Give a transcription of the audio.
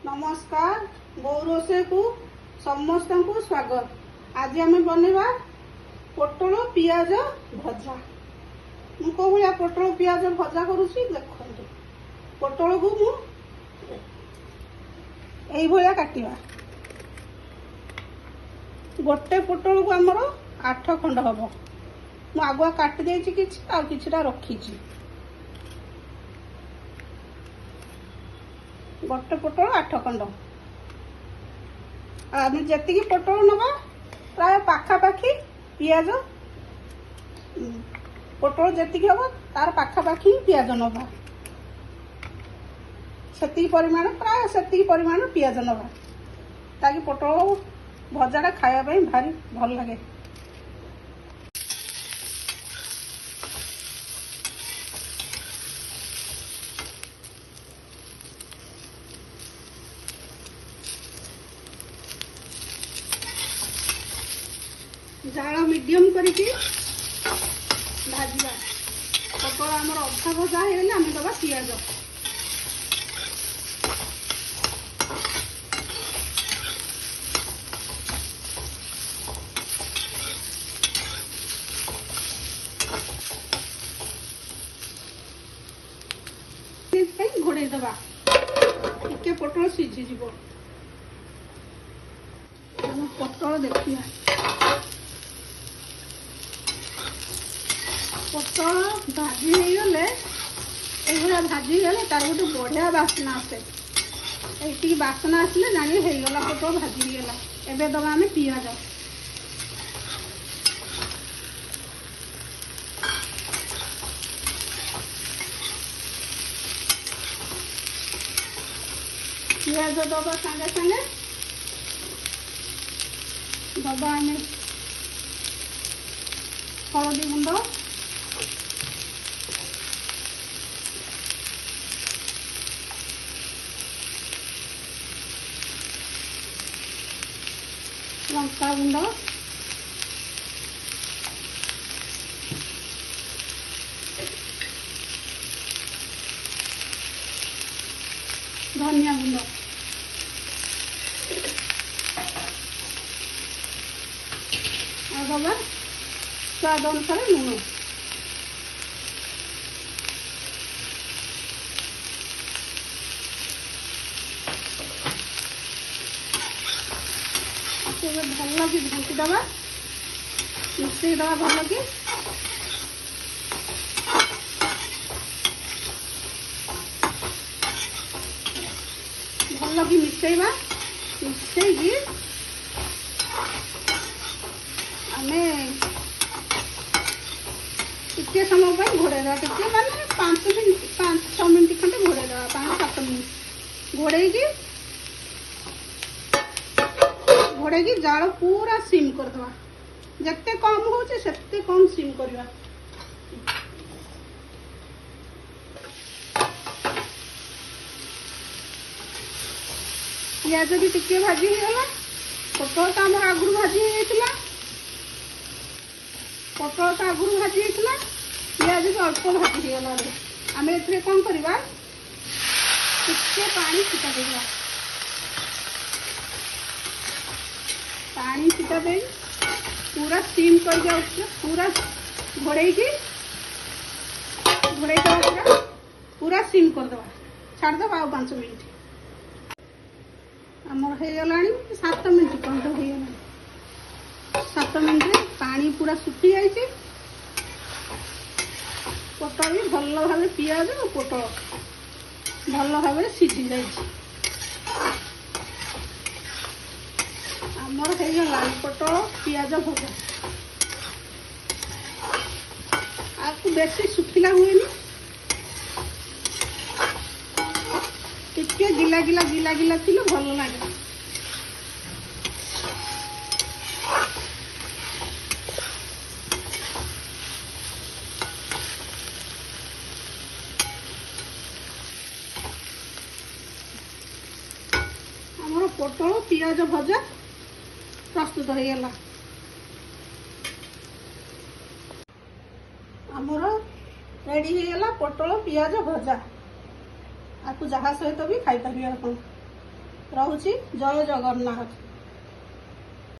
नमस्कार बो रोसे को समस्त को स्वागत। आज आम बनवा पोटल पियाज भजा। मु कौ भाया पोटल पियाज भजा करुँची देखो। पोटल को मु यही काटिवा। गोटे पोटल को आमर 8 खंड हम मु आगुआ काटी देछि किछि आ किछिटा रखीछि। गोटे पोटल 8 खंड आम जी पोटल नवा प्राय पाखापाखि पियाज पोटल जी हम तार पाखापाखि पियाज नवा से परिमाण प्राय से परिमाण पियाज नवा ताकि पोटल भजाटा खावाई भारी भल लगे। जाल मीडियम करके भाजवा। पोटल आमर अधा भजा हो आम दबा पियाज। घोड़े दबा टिके पोटल सीझी जीव। पोटल देखिए पोटल भाजी होगले ये भाजी गले तार गोटे बढ़िया बासना आसे। ये बासना आसले जानी होगला पोटल भाजी गला। एबे दबा आम पियाज। पियाज दबा सागे सागे दबा आम हलदी गुंड लंका गुंड धनिया गुंड और स्वाद अनुसार लुण। भल कि घंटी दबा मिसई दबा भल कि भल कि मिसईबा। मिसई आमे टिके समय घोड़े टिके माने 5-6 मिनट खंडे घोड़े 5-7 मिनट घोड़े की जाल पूरा सिम करदवा। जिते कम होचे सेते कम सिम करवा। पियाज भी टिके भाजी होगा। पोटल तो आमर आगुरी भाजी होता। पोटल तो आगुरी भाजी होता। पियाज भी अल्प भाजी होगा। आम ए कौन करवा टिके पानी छिटा देवा। पानी छिटा दे पूरा स्टीम कर जाओ। पूरा घोड़े पूरा स्टीम करदे छाड़द 5 मिनट आमर होगला 7 मिनट खंड हो 7 मिनट पानी पूरा सुखी जाइए। पोटल भी भल भाव पियाज और पोटल भल भाव सीझी जाइए। आमर होगला पोटल पियाज भजा। आपको बेसी सुखिला हुए टिके गिला गिला थी भल लगे। आमर पोटल पियाज भजा प्रस्तुत होगला। आमर रेडी होगला पोटल पियाज भजा। आपको जहाँ सहित भी खाई पारे। ରହୁଛି। ଜୟ ଜଗନ୍ନାଥ।